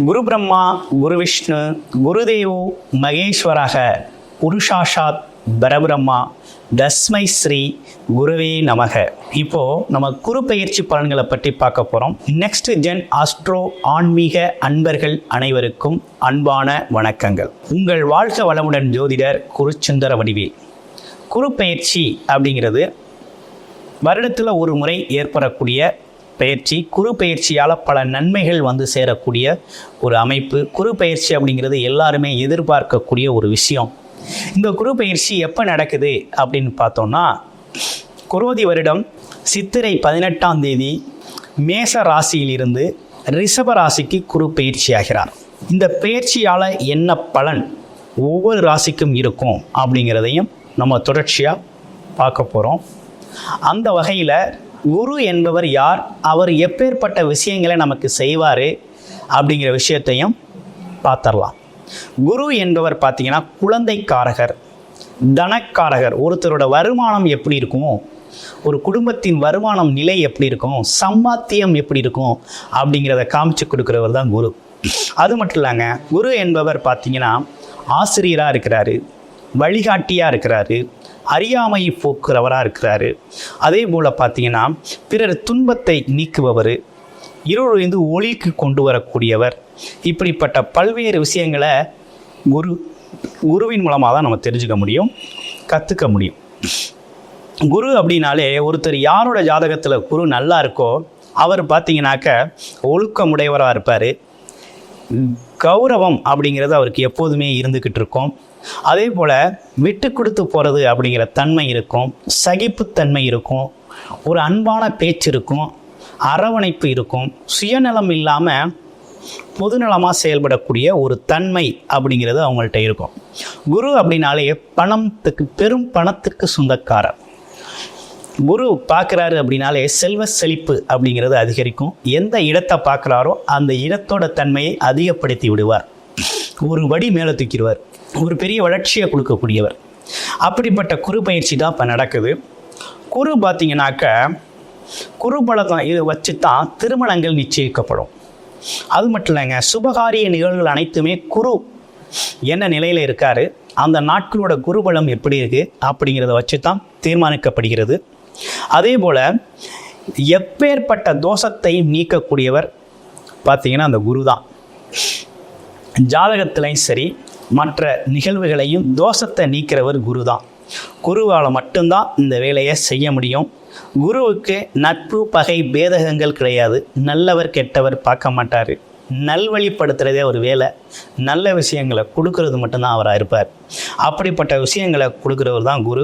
குரு பிரம்மா குரு விஷ்ணு குருதேவோ மகேஸ்வரக புருஷாஷாத் பரபிரம்மா தஸ்மை ஸ்ரீ குருவே நமக. இப்போ நம்ம குரு பெயர்ச்சி பலன்களை பற்றி பார்க்க போகிறோம். நெக்ஸ்ட் ஜென் ஆஸ்ட்ரோ ஆன்மீக அன்பர்கள் அனைவருக்கும் அன்பான வணக்கங்கள். உங்கள் வாழ்க வளமுடன் ஜோதிடர் குருச்சந்திர வடிவேல். குரு பெயர்ச்சி அப்படிங்கிறது வருடத்தில் ஒரு முறை ஏற்படக்கூடிய பயிற்சி. குரு பயிற்சியால் பல நன்மைகள் வந்து சேரக்கூடிய ஒரு அமைப்பு. குரு பயிற்சி அப்படிங்கிறது எல்லாருமே எதிர்பார்க்கக்கூடிய ஒரு விஷயம். இந்த குரு பயிற்சி எப்போ நடக்குது அப்படின்னு பார்த்தோம்னா, குரோதி வருடம் சித்திரை 18ஆம் தேதி மேச ராசியிலிருந்து ரிஷப ராசிக்கு குரு பயிற்சி ஆகிறார். இந்த பயிற்சியால் என்ன பலன் ஒவ்வொரு ராசிக்கும் இருக்கும் அப்படிங்கிறதையும் நம்ம தொடர்ச்சியாக பார்க்க போகிறோம். அந்த வகையில் குரு என்பவர் யார், அவர் எப்பேற்பட்ட விஷயங்களை நமக்கு செய்வார் அப்படிங்கிற விஷயத்தையும் பார்த்துடலாம். குரு என்பவர் பார்த்தீங்கன்னா குழந்தைக்காரகர், தனக்காரகர். ஒருத்தரோட வருமானம் எப்படி இருக்குமோ, ஒரு குடும்பத்தின் வருமானம் நிலை எப்படி இருக்கும், சம்பாத்தியம் எப்படி இருக்கும் அப்படிங்கிறத காமிச்சு கொடுக்குறவர் தான் குரு. அது மட்டும் இல்லைங்க, குரு என்பவர் பார்த்தீங்கன்னா ஆசிரியராக இருக்கிறாரு, வழிகாட்டியாக இருக்கிறாரு, அறியாமையை போக்குறவராக இருக்கிறாரு. அதே போல் பார்த்தீங்கன்னா பிறர் துன்பத்தை நீக்குபவர், இருளிலிருந்து ஒளிக்கு கொண்டு வரக்கூடியவர். இப்படிப்பட்ட பல்வேறு விஷயங்களை குருவின் மூலமாக தான் நம்ம தெரிஞ்சுக்க முடியும், கற்றுக்க முடியும். குரு அப்படின்னாலே ஒருத்தர் யாரோட ஜாதகத்தில் குரு நல்லா இருக்கோ அவர் பார்த்தீங்கன்னாக்க ஒழுக்கமுடையவராக இருப்பார். கௌரவம் அப்படிங்கிறது அவருக்கு எப்போதுமே இருந்துக்கிட்டு இருக்கும். அதே போல் விட்டு கொடுத்து போகிறது அப்படிங்கிற தன்மை இருக்கும், சகிப்புத்தன்மை இருக்கும், ஒரு அன்பான பேச்சு இருக்கும், அரவணைப்பு இருக்கும், சுயநலம் இல்லாமல் பொதுநலமாக செயல்படக்கூடிய ஒரு தன்மை அப்படிங்கிறது அவங்கள்ட்ட இருக்கும். குரு அப்படின்னாலே பெரும் பணத்துக்கு சொந்தக்காரர். குரு பார்க்குறாரு அப்படின்னாலே செல்வ செழிப்பு அப்படிங்கிறது அதிகரிக்கும். எந்த இடத்தை பார்க்குறாரோ அந்த இடத்தோட தன்மையை அதிகப்படுத்தி விடுவார், ஒரு வடி மேலே தூக்கிடுவார், ஒரு பெரிய வளர்ச்சியை கொடுக்கக்கூடியவர். அப்படிப்பட்ட குரு பயிற்சி தான் இப்போ நடக்குது. குரு பார்த்தீங்கன்னாக்க குரு பலகம் இதை வச்சு தான் திருமணங்கள் நிச்சயிக்கப்படும். அது மட்டும் இல்லைங்க, சுபகாரிய நிகழ்வுகள் அனைத்துமே குரு என்ன நிலையில் இருக்கார், அந்த நாட்களோட குருபலம் எப்படி இருக்குது அப்படிங்கிறத வச்சு தான் தீர்மானிக்கப்படுகிறது. அதே போல் எப்பேற்பட்ட தோஷத்தையும் நீக்கக்கூடியவர் பார்த்திங்கன்னா அந்த குரு தான். ஜாதகத்திலையும் சரி மற்ற நிகழ்வுகளையும் தோஷத்தை நீக்கிறவர் குரு தான். குருவால் மட்டும்தான் இந்த வேலையை செய்ய முடியும். குருவுக்கு நட்பு பகை பேதகங்கள் கிடையாது. நல்லவர் கெட்டவர் பார்க்க மாட்டார். நல்வழிப்படுத்துகிறதே ஒரு வேலை. நல்ல விஷயங்களை கொடுக்கறது மட்டும்தான் அவராக இருப்பார். அப்படிப்பட்ட விஷயங்களை கொடுக்குறவர் தான் குரு.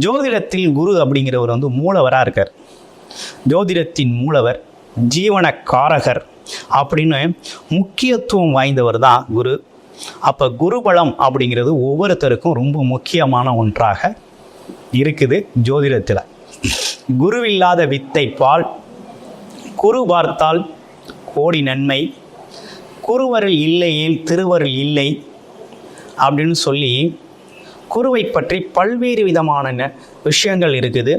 ஜோதிடத்தில் குரு அப்படிங்கிறவர் வந்து மூலவராக இருக்கார். ஜோதிடத்தின் மூலவர், ஜீவனக்காரகர் அப்படின்னு முக்கியத்துவம் வாய்ந்தவர் தான் குரு. அப்போ குருபலம் அப்படிங்கிறது ஒவ்வொருத்தருக்கும் ரொம்ப முக்கியமான ஒன்றாக இருக்குது ஜோதிடத்தில். குருவில்லாத வித்தை பால், குரு பார்த்தால் கோடி நன்மை, குருவருள் இல்லையேல் திருவருள் இல்லை அப்படின்னு சொல்லி குருவை பற்றி பல்வேறு விதமான விஷயங்கள் இருக்குது.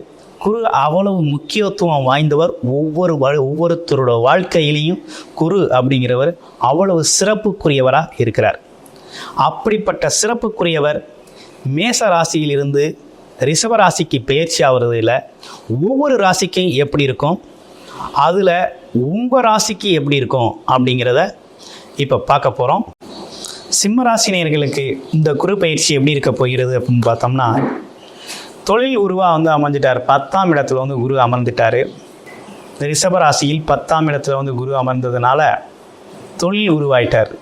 குரு அவ்வளவு முக்கியத்துவம் வாய்ந்தவர். ஒவ்வொருத்தரோட வாழ்க்கையிலையும் குரு அப்படிங்கிறவர் அவ்வளவு சிறப்புக்குரியவராக இருக்கிறார். அப்படிப்பட்ட சிறப்புக்குரியவர் மேச ராசியிலிருந்து ரிஷப ராசிக்கு பயிற்சி ஆகிறதுல ஒவ்வொரு ராசிக்கும் எப்படி இருக்கும், அதில் உங்கள் ராசிக்கு எப்படி இருக்கும் அப்படிங்கிறத இப்போ பார்க்க போகிறோம். சிம்ம ராசினியர்களுக்கு இந்த குரு பயிற்சி எப்படி இருக்க போகிறது அப்படின்னு பார்த்தோம்னா, தொழில் குருவாக வந்து அமைஞ்சிட்டார். 10ஆம் இடத்துல வந்து குரு அமர்ந்துட்டார். ரிஷப ராசியில் 10ஆம் இடத்துல வந்து குரு அமர்ந்ததுனால தொழில் உருவாயிட்டார்.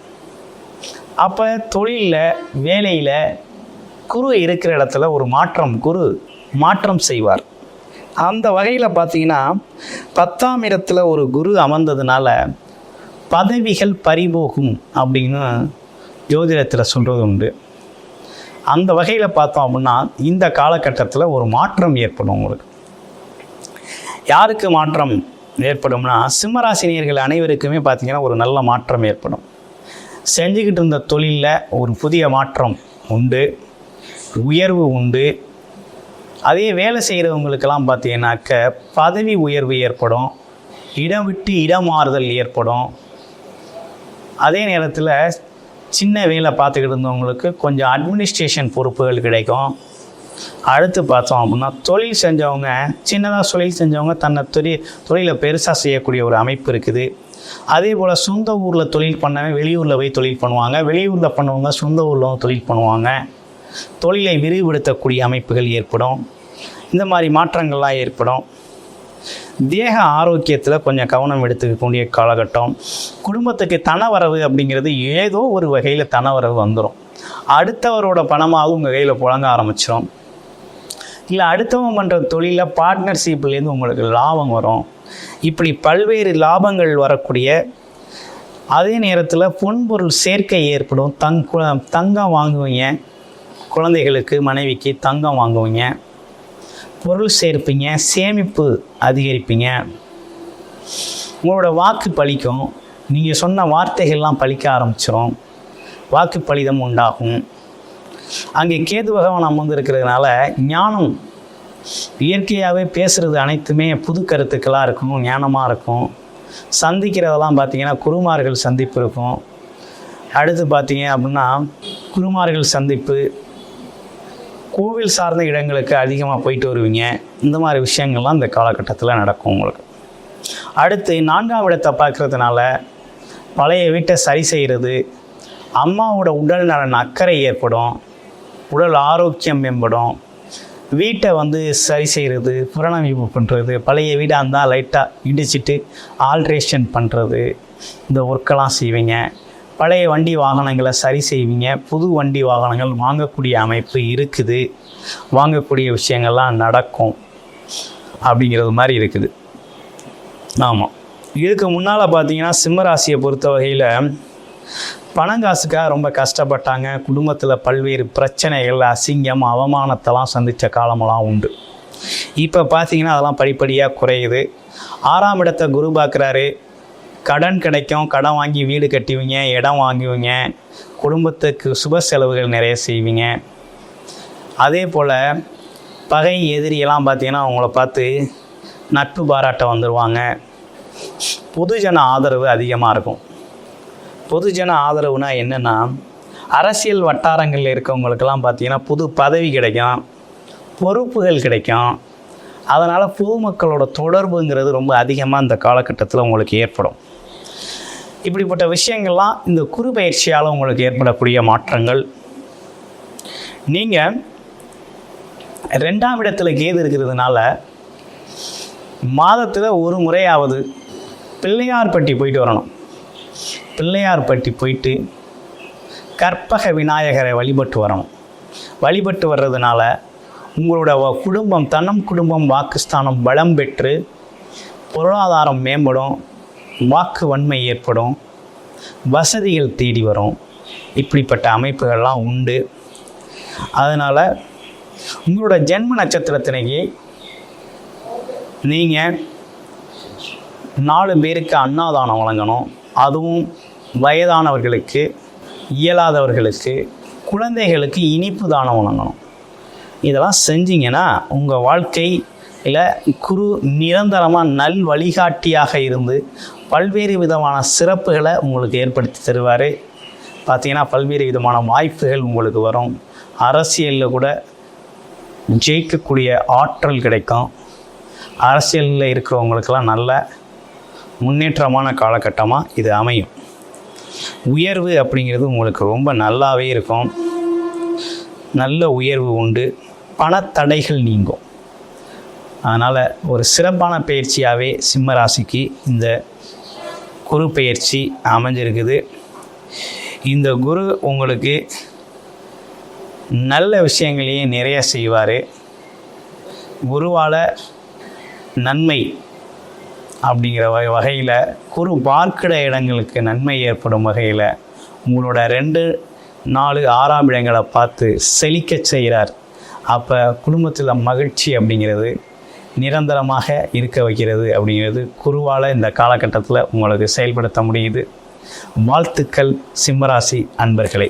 அப்போ தொழிலில் வேலையில் குரு இருக்கிற இடத்துல ஒரு குரு மாற்றம் செய்வார். அந்த வகையில் பார்த்தீங்கன்னா 10ஆம் இடத்துல ஒரு குரு அமர்ந்ததுனால பதவிகள் பறிபோகும் அப்படின்னு ஜோதிடத்தில் சொல்கிறது உண்டு. அந்த வகையில் பார்த்தோம் அப்படின்னா இந்த காலகட்டத்தில் ஒரு மாற்றம் ஏற்படும். உங்களுக்கு யாருக்கு மாற்றம் ஏற்படும்னா, சிம்மராசினியர்கள் அனைவருக்குமே பார்த்திங்கன்னா ஒரு நல்ல மாற்றம் ஏற்படும். செஞ்சுக்கிட்டு இருந்த தொழிலில் ஒரு புதிய மாற்றம் உண்டு, உயர்வு உண்டு. அதே வேலை செய்கிறவங்களுக்கெல்லாம் பார்த்தீங்கன்னாக்க பதவி உயர்வு ஏற்படும், இடம் விட்டு இடம் மாறுதல் ஏற்படும். அதே நேரத்தில் சின்ன வேலை பார்த்துக்கிட்டு இருந்தவங்களுக்கு கொஞ்சம் அட்மினிஸ்ட்ரேஷன் பொறுப்புகள் கிடைக்கும். அடுத்து பார்த்தோம் அப்படின்னா தொழில் செஞ்சவங்க, சின்னதாக தொழில் செஞ்சவங்க தன்னை தொழிலை பெருசாக செய்யக்கூடிய ஒரு அமைப்பு இருக்குது. அதே போல் சொந்த ஊரில் தொழில் பண்ணவங்க வெளியூரில் போய் தொழில் பண்ணுவாங்க, வெளியூரில் பண்ணவங்க சொந்த ஊரில் தொழில் பண்ணுவாங்க. தொழிலை விரிவுபடுத்தக்கூடிய அமைப்புகள் ஏற்படும். இந்த மாதிரி மாற்றங்கள்லாம் ஏற்படும். தேக ஆரோக்கியத்தில் கொஞ்சம் கவனம் எடுத்துக்கக்கூடிய காலகட்டம். குடும்பத்துக்கு தனவரவு அப்படிங்கிறது ஏதோ ஒரு வகையில் தனவரவு வந்துடும். அடுத்தவரோட பணமாகவும் உங்கள் கையில் புழங்க ஆரம்பிச்சிடும். இல்லை அடுத்தவன் பண்ணுற தொழிலில் பார்ட்னர்ஷிப்லேருந்து உங்களுக்கு லாபம் வரும். இப்படி பல்வேறு லாபங்கள் வரக்கூடிய அதே நேரத்தில் பொன்பொருள் சேர்க்கை ஏற்படும். தங்கம் வாங்குவீங்க, குழந்தைகளுக்கு மனைவிக்கு தங்கம் வாங்குவீங்க, பொருள் சேர்ப்பீங்க, சேமிப்பு அதிகரிப்பீங்க. உங்களோட வாக்கு பலிக்கும். நீங்கள் சொன்ன வார்த்தைகள்லாம் பலிக்க ஆரம்பிச்சிடும். வாக்கு பலிதம் உண்டாகும். அங்கே கேது பகவான் அமர்ந்திருக்கிறதுனால ஞானம், இயற்கையாகவே பேசுகிறது அனைத்துமே புது கருத்துக்களாக இருக்கும், ஞானமாக இருக்கும். சந்திக்கிறதெல்லாம் பார்த்திங்கன்னா குருமார்கள் சந்திப்பு இருக்கும். அடுத்து பார்த்திங்க அப்படின்னா குருமார்கள் சந்திப்பு, கோவில் சார்ந்த இடங்களுக்கு அதிகமாக போயிட்டு வருவீங்க. இந்த மாதிரி விஷயங்கள்லாம் இந்த காலகட்டத்தில் நடக்கும் உங்களுக்கு. அடுத்து 4ஆம் இடத்தை பார்க்குறதுனால பழைய வீட்டை சரி செய்கிறது, அம்மாவோட உடல் நலன் அக்கறை ஏற்படும், உடல் ஆரோக்கியம் மேம்படும். வீட்டை சரி செய்கிறது, புனரமைப்பு பண்ணுறது, பழைய வீடாக இருந்தால் லைட்டாக இடிச்சிட்டு ஆல்ட்ரேஷன் பண்ணுறது, இந்த ஒர்க்கெல்லாம் செய்வீங்க. பழைய வண்டி வாகனங்களை சரி செய்வீங்க. புது வண்டி வாகனங்கள் வாங்கக்கூடிய அமைப்பு இருக்குது. வாங்கக்கூடிய விஷயங்கள்லாம் நடக்கும் அப்படிங்கிறது மாதிரி இருக்குது. ஆமாம், இதுக்கு முன்னால் பார்த்தீங்கன்னா சிம்மராசியை பொறுத்த வகையில் பணங்காசுக்காக ரொம்ப கஷ்டப்பட்டாங்க. குடும்பத்தில் பல்வேறு பிரச்சனைகள், அசிங்கம், அவமானத்தெல்லாம் சந்தித்த காலமெல்லாம் உண்டு. இப்போ பார்த்தீங்கன்னா அதெல்லாம் படிப்படியாக குறையுது. 6ஆம் இடத்தை குரு பார்க்குறாரு. கடன் கிடைக்கும். கடன் வாங்கி வீடு கட்டுவீங்க, இடம் வாங்குவீங்க, குடும்பத்துக்கு சுப செலவுகள் நிறைய செய்வீங்க. அதே போல் பகை எதிரியெல்லாம் பார்த்தீங்கன்னா அவங்கள பார்த்து நட்பு பாராட்ட வந்துடுவாங்க. பொதுஜன ஆதரவு அதிகமாக இருக்கும். பொதுஜன ஆதரவுனா என்னென்னா, அரசியல் வட்டாரங்களில் இருக்கவங்களுக்கெல்லாம் பார்த்தீங்கன்னா புது பதவி கிடைக்கும், பொறுப்புகள் கிடைக்கும். அதனால் பொதுமக்களோட தொடர்புங்கிறது ரொம்ப அதிகமாக இந்த காலகட்டத்தில் உங்களுக்கு ஏற்படும். இப்படிப்பட்ட விஷயங்கள்லாம் இந்த குரு பயிற்சியால் உங்களுக்கு ஏற்படக்கூடிய மாற்றங்கள். நீங்கள் 2ஆம் இடத்துல கேது இருக்கிறதுனால மாதத்தில் ஒரு முறையாவது பிள்ளையார்பட்டி போயிட்டு வரணும். பிள்ளையார்பட்டி போயிட்டு கற்பக விநாயகரை வழிபட்டு வரணும். வழிபட்டு வர்றதுனால உங்களோட குடும்பம், தன்னம் குடும்பம் வாக்குஸ்தானம் பலம் பெற்று பொருளாதாரம் மேம்படும், வாக்கு வன்மை ஏற்படும், வசதிகள் தேடி வரும். இப்படிப்பட்ட அமைப்புகள்லாம் உண்டு. அதனால் உங்களோட ஜென்ம நட்சத்திரத்தினைக்கு நீங்கள் 4 பேருக்கு அன்னதானம் வழங்கணும். அதுவும் வயதானவர்களுக்கு, இயலாதவர்களுக்கு, குழந்தைகளுக்கு இனிப்பு தானம் வழங்கணும். இதெல்லாம் செஞ்சிங்கன்னா உங்கள் வாழ்க்கையில் குரு நிரந்தரமாக நல் வழிகாட்டியாக இருந்து பல்வேறு விதமான சிறப்புகளை உங்களுக்கு ஏற்படுத்தி தருவார். பார்த்திங்கன்னா பல்வேறு விதமான வாய்ப்புகள் உங்களுக்கு வரும். அரசியலில் கூட ஜெயிக்கக்கூடிய ஆற்றல் கிடைக்கும். அரசியலில் இருக்கிறவங்களுக்கெல்லாம் நல்ல முன்னேற்றமான காலகட்டமாக இது அமையும். உயர்வு அப்படிங்கிறது உங்களுக்கு ரொம்ப நல்லாவே இருக்கும். நல்ல உயர்வு உண்டு. பணத்தடைகள் நீங்கும். அதனால் ஒரு சிறப்பான பயிற்சியாகவே சிம்ம ராசிக்கு இந்த குரு பயிற்சி அமைஞ்சிருக்குது. இந்த குரு உங்களுக்கு நல்ல விஷயங்களையே நிறைய செய்வார். குருவால் நன்மை அப்படிங்கிற வகையில், குரு பார்க்கிற இடங்களுக்கு நன்மை ஏற்படும் வகையில் உங்களோட 2, 4, 6ஆம் இடங்களை பார்த்து செழிக்க செய்கிறார். அப்போ குடும்பத்தில் மகிழ்ச்சி அப்படிங்கிறது நிரந்தரமாக இருக்க வைக்கிறது. அப்படிங்கிறது குருவால் இந்த காலகட்டத்தில் உங்களுக்கு செயல்படுத்த முடியுது. வாழ்த்துக்கள் சிம்மராசி அன்பர்களே.